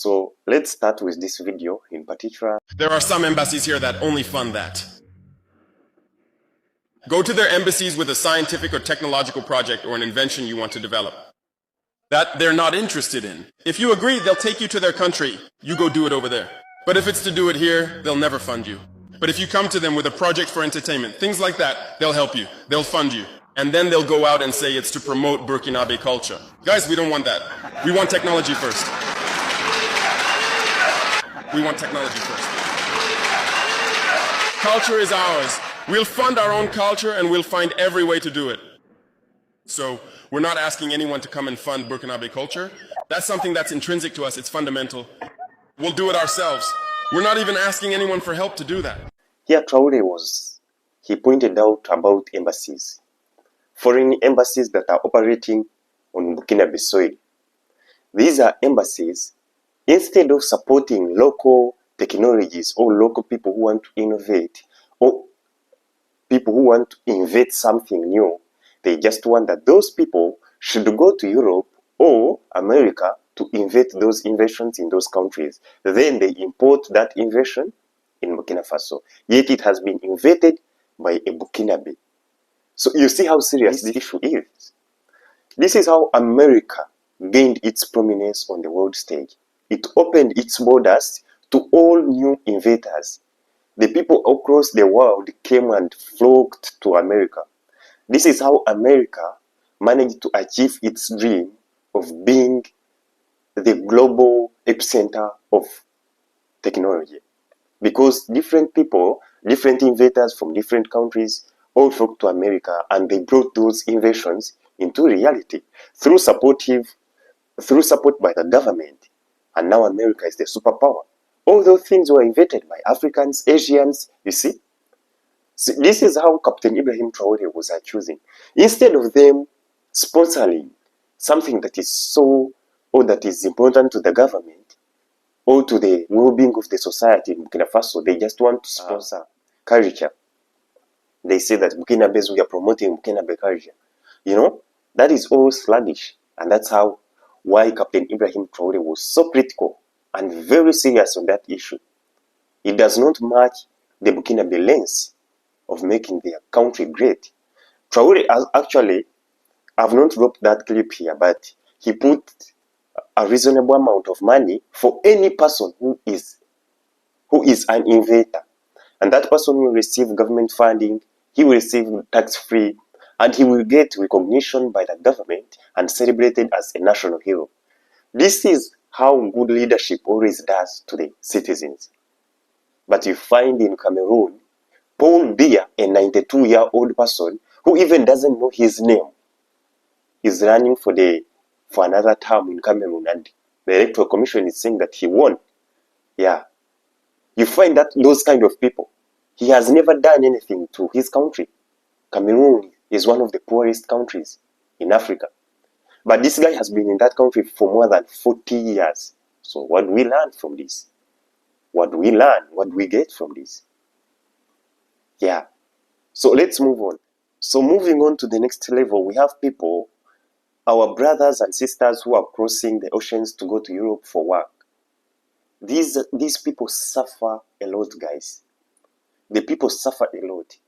So let's start with this video in particular. There are some embassies here that only fund that. Go to their embassies with a scientific or technological project or an invention you want to develop that they're not interested in. If you agree, they'll take you to their country. You go do it over there. But if it's to do it here, they'll never fund you. But if you come to them with a project for entertainment, things like that, they'll help you. They'll fund you. And then they'll go out and say it's to promote Burkinabe culture. Guys, we don't want that. We want technology first. We want technology first. Culture is ours. We'll fund our own culture and we'll find every way to do it. So we're not asking anyone to come and fund Burkinabe culture. That's something that's intrinsic to us. It's fundamental. We'll do it ourselves. We're not even asking anyone for help to do that. Here Traore he pointed out about embassies. Foreign embassies that are operating on Burkinabe soil. These are embassies, instead of supporting local technologies or local people who want to innovate or people who want to invent something new, they just want that those people should go to Europe or America to invent those inventions in those countries. Then they import that invention in Burkina Faso. Yet it has been invented by a Burkinabe. So you see how serious this issue is. This is how America gained its prominence on the world stage. It opened its borders to all new inventors. The people across the world came and flocked to America. This is how America managed to achieve its dream of being the global epicenter of technology. Because different people, different inventors from different countries all flocked to America and they brought those inventions into reality through support by the government. And now America is the superpower. All those things were invented by Africans, Asians, you see. So this is how Captain Ibrahim Traoré was accusing. Instead of them sponsoring something that is that is important to the government or to the well-being of the society in Burkina Faso, they just want to sponsor culture. They say that Burkinabes, we are promoting Burkinabe culture. You know, that is all sluggish. And that's why Captain Ibrahim Traoré was so critical and very serious on that issue. It does not match the Burkinabe lens of making their country great. Traoré actually, I've not dropped that clip here, but he put a reasonable amount of money for any person who is an inventor. And that person will receive government funding, he will receive tax-free, and he will get recognition by the government and celebrated as a national hero. This is how good leadership always does to the citizens. But you find in Cameroon, Paul Biya, a 92-year-old person who even doesn't know his name, is running for another term in Cameroon, and the Electoral Commission is saying that he won. Yeah. You find that those kind of people, he has never done anything to his country. Cameroon is one of the poorest countries in Africa. But this guy has been in that country for more than 40 years. So what do we learn from this? What do we learn? What do we get from this? Yeah. So let's move on. So moving on to the next level, we have people, our brothers and sisters who are crossing the oceans to go to Europe for work. These people suffer a lot, guys. The people suffer a lot.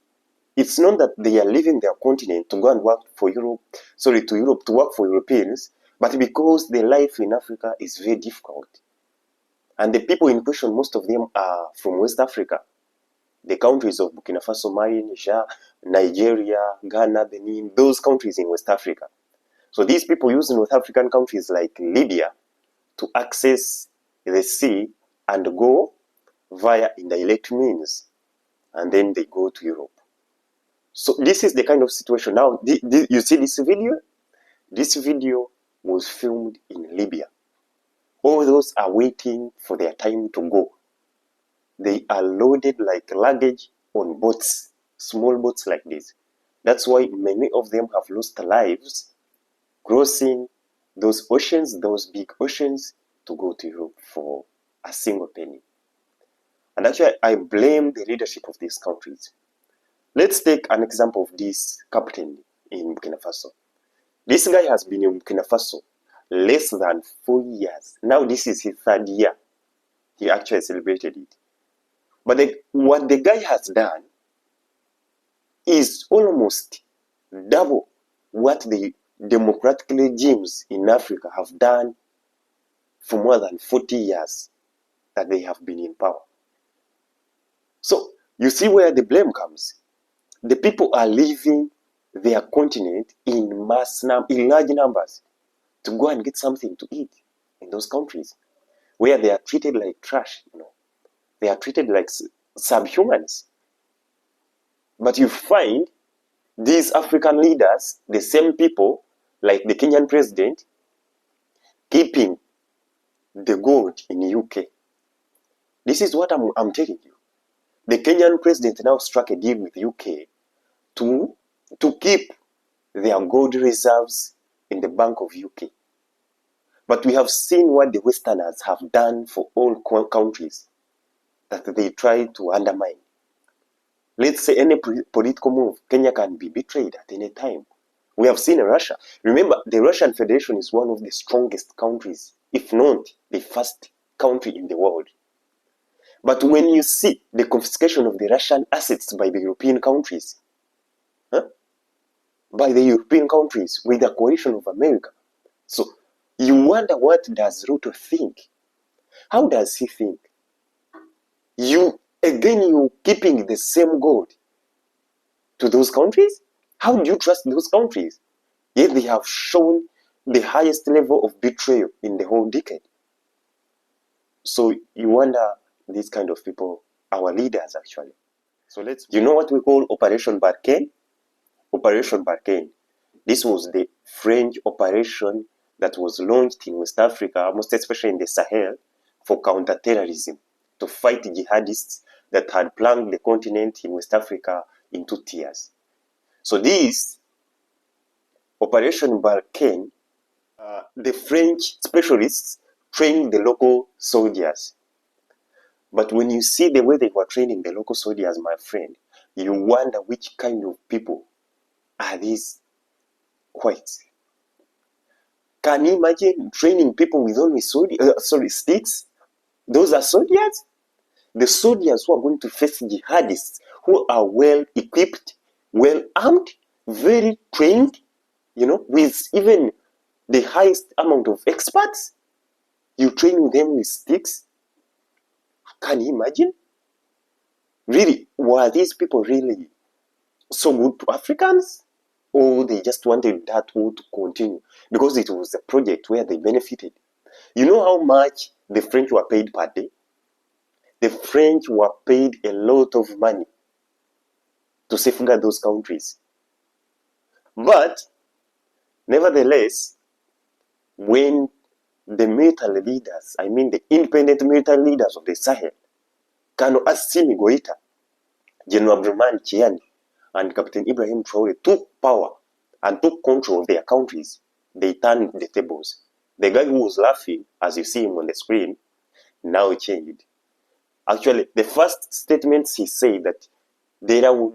It's not that they are leaving their continent to go and work for Europe, to work for Europeans, but because the life in Africa is very difficult. And the people in question, most of them are from West Africa. The countries of Burkina Faso, Mali, Niger, Nigeria, Ghana, Benin, those countries in West Africa. So these people use North African countries like Libya to access the sea and go via indirect means. And then they go to Europe. So this is the kind of situation. Now, you see this video? This video was filmed in Libya. All those are waiting for their time to go. They are loaded like luggage on boats, small boats like this. That's why many of them have lost lives crossing those oceans, those big oceans, to go to Europe for a single penny. And actually, I blame the leadership of these countries. Let's take an example of this captain in Burkina Faso. This guy has been in Burkina Faso less than 4 years. Now this is his 3rd year. He actually celebrated it. But what the guy has done is almost double what the democratic regimes in Africa have done for more than 40 years that they have been in power. So you see where the blame comes. The people are leaving their continent in large numbers to go and get something to eat in those countries where they are treated like trash. They are treated like subhumans. But you find these African leaders, the same people, like the Kenyan president, keeping the gold in the UK. This is what I'm telling you. The Kenyan president now struck a deal with UK to keep their gold reserves in the Bank of UK. But we have seen what the Westerners have done for all countries that they try to undermine. Let's say any political move, Kenya can be betrayed at any time. We have seen Russia. Remember, the Russian Federation is one of the strongest countries, if not the first country in the world. But when you see the confiscation of the Russian assets by the European countries, by the European countries with the coalition of America, so you wonder, what does Ruto think? How does he think? You keeping the same gold to those countries? How do you trust those countries? Yet they have shown the highest level of betrayal in the whole decade. So you wonder, these kind of people, our leaders actually. So you know what we call Operation Barkhane? Operation Barkhane. This was the French operation that was launched in West Africa, most especially in the Sahel, for counter-terrorism, to fight jihadists that had plunged the continent in West Africa into tears. So this Operation Barkhane, the French specialists trained the local soldiers. But when you see the way they were training the local soldiers, my friend, you wonder which kind of people are these whites. Can you imagine training people with only sticks? Those are soldiers? The soldiers who are going to face jihadists, who are well equipped, well armed, very trained, with even the highest amount of experts. You train them with sticks? Can you imagine? Really, were these people really so good to Africans? Or they just wanted that war to continue because it was a project where they benefited? You know how much the French were paid per day? The French were paid a lot of money to safeguard those countries. But nevertheless, when the military leaders, the independent military leaders of the Sahel, Colonel Assimi Goïta, General Abdurrahman Chiani, and Captain Ibrahim Traoré took power and took control of their countries, they turned the tables. The guy who was laughing, as you see him on the screen, now changed. Actually, the first statements he said that there will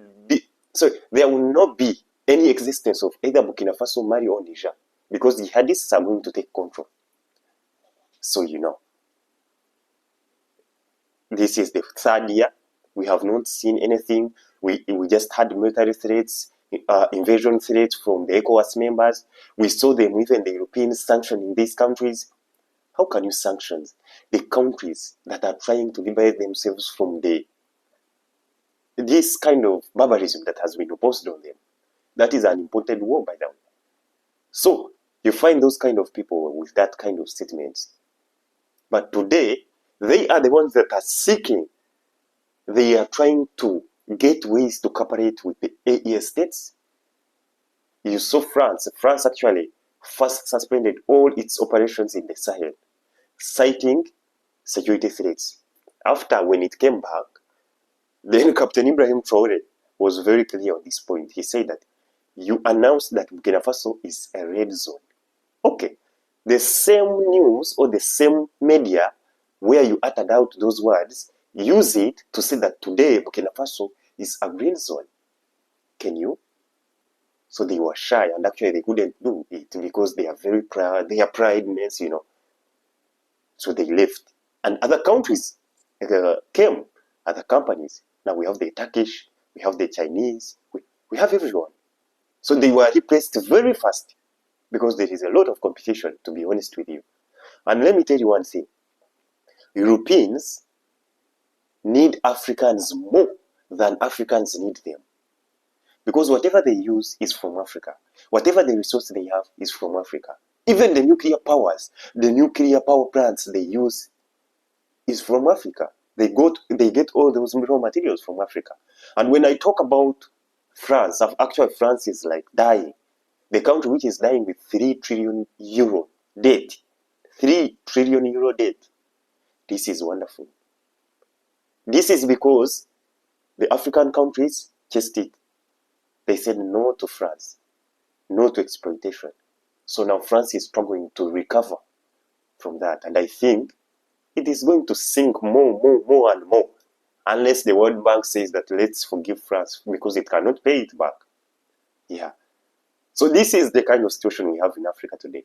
not be any existence of either Burkina Faso, Mali, or Niger, because the jihadists are going to take control. So this is the 3rd year. We have not seen anything. We just had military threats, invasion threats from the ECOWAS members. We saw them, even the Europeans sanctioning these countries. How can you sanction the countries that are trying to liberate themselves from this kind of barbarism that has been imposed on them? That is an imported war by them. So you find those kind of people with that kind of statements. But today, they are the ones that are seeking. They are trying to get ways to cooperate with the AES states. You saw France. France actually first suspended all its operations in the Sahel, citing security threats. After, when it came back, then Captain Ibrahim Traoré was very clear on this point. He said that you announced that Burkina Faso is a red zone. Okay, the same news or the same media where you uttered out those words, use it to say that today Burkina Faso is a green zone. Can you? So they were shy, and actually they couldn't do it because they are very proud, they are prideness, you know. So they left. And other countries came, other companies. Now we have the Turkish, we have the Chinese, we have everyone. So they were replaced very fast because there is a lot of competition, to be honest with you. And let me tell you one thing. Europeans need Africans more than Africans need them. Because whatever they use is from Africa. Whatever the resource they have is from Africa. Even the nuclear powers, the nuclear power plants they use is from Africa. They get all those raw materials from Africa. And when I talk about France, actually France is like dying. The country which is dying with 3 trillion euro debt. 3 trillion euro debt. This is wonderful. This is because the African countries chased it. They said no to France, no to exploitation. So now France is struggling to recover from that. And I think it is going to sink more and more. Unless the World Bank says that let's forgive France because it cannot pay it back. Yeah. So this is the kind of situation we have in Africa today.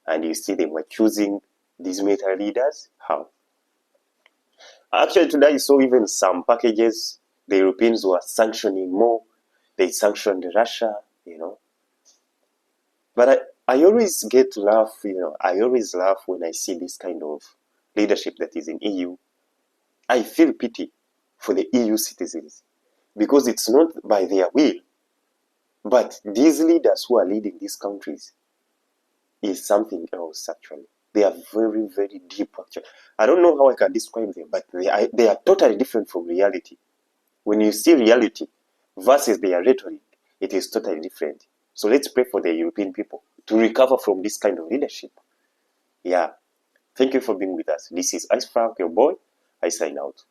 And you see they were choosing these military leaders. How? Actually today I saw even some packages the Europeans were sanctioning more. They sanctioned Russia, you know. But I always get laugh, you know, I always laugh when I see this kind of leadership that is in EU. I feel pity for the EU citizens because it's not by their will, but these leaders who are leading these countries is something else actually. They are very, very deep actually. I don't know how I can describe them, but they are totally different from reality. When you see reality versus their rhetoric, it is totally different. So let's pray for the European people to recover from this kind of leadership. Yeah. Thank you for being with us. This is Ice Frank, your boy. I sign out.